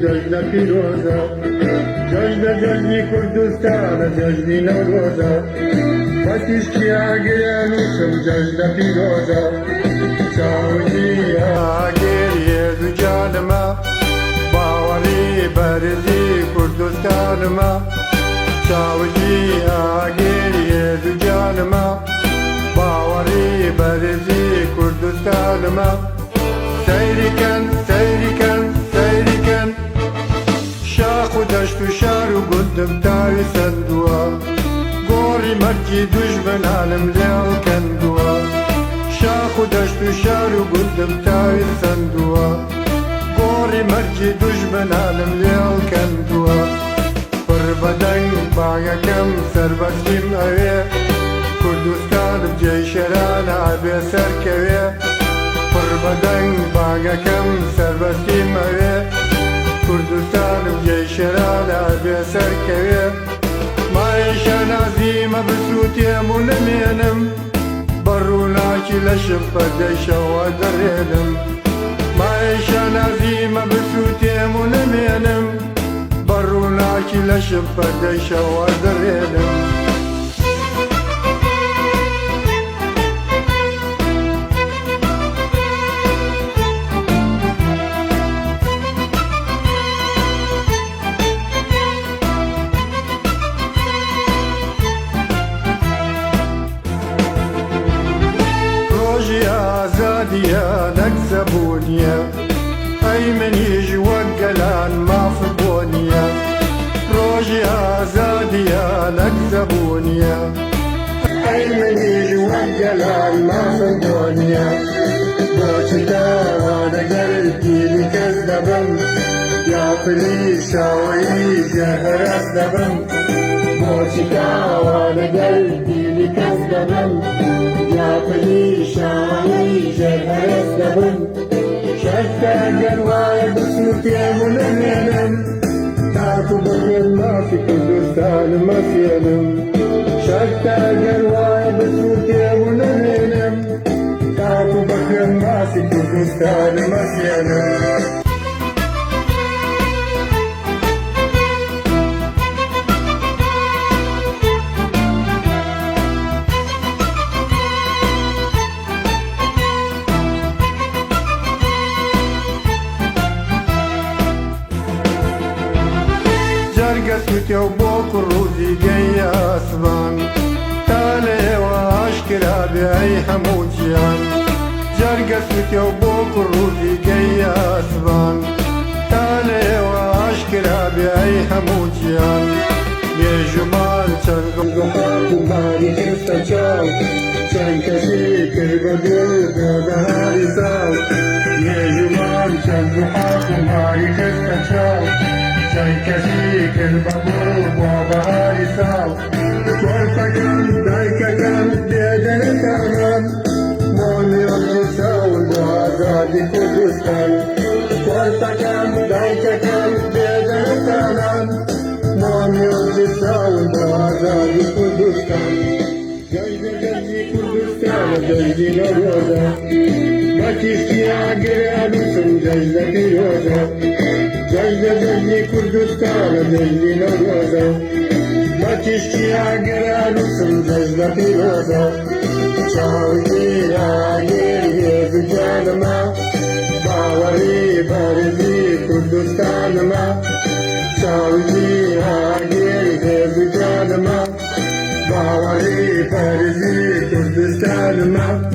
ججنا فیروزا ججنا ججنی کردستان ججنی نوروزا بسیش کیا گرانوسم ججنا فیروزا چاوی گریه دو جانما باوری برزی کردستانما چاوی گریه دو جانما باوری برزی کردستانما سیریکن سیریکن سیریکن شاخ و دشت و شار و گندم تاوی سندوا گوری مرجی دشمن عالم لیو کندوا شاخ و دشت و شار و گندم تاوی سندوا گوری مرجی دشمن عالم لیو کندوا پر بدن باگکم سربستیم اوی کردستانم جی شران عبی سرکوی پر بدن باگکم سربستیم اوی کردستانم جی شران عبی سرکوی مایشان عظیم بسوتیم و نمینم بروناکی لشم پردیشا و درینم مایشان عظیم بسوتیم و نمینم بروناکی لشم پردیشا و درینم يا نكسبونيا أي من يجي وقلان ما فبونيا روجي زاديا نكسبونيا أي من يجي وقلان ما فبونيا بوشتا أنا قلبي لكذبم يا فليشا ويجي هرس دبم بوشتا أنا قلبي لكذبم يا فليشا ويجي هرس دبم شتا جنواي بسوتي منمنم تعرفوا بغير ما في كردستان مسينم شتا جنواي بسوتي منمنم تعرفوا بغير ما في كردستان مسينم جرقت وبوك الروزي جاي أسبان تالي وأشكرا بأي حموجيان جرقت وبوك الروزي جاي أسبان تالي وأشكرا بأي حموجيان يا جمال تنقل ماري تستجاو تنكشي كربدل بهاري ساو يا جمال تنقل ماري تستجاو جاي كشيك البابور وبهاري ساو كورتكم دايككم بيدن تمام موني الرسول وعزادي كردستان كورتكم دايككم بيدن تمام موني الرسول وعزادي كردستان جاي كردستان جاي نرودا ما تيجي عقري ألوسم جاي كيرودا جاي كردستان جاي نرودا ما تيجي عقري ألوسم جاي كيرودا شاوي عقري بجانما باوري بارزي كردستان ما شاوي عقري بجانما باوري بارزي كردستان ما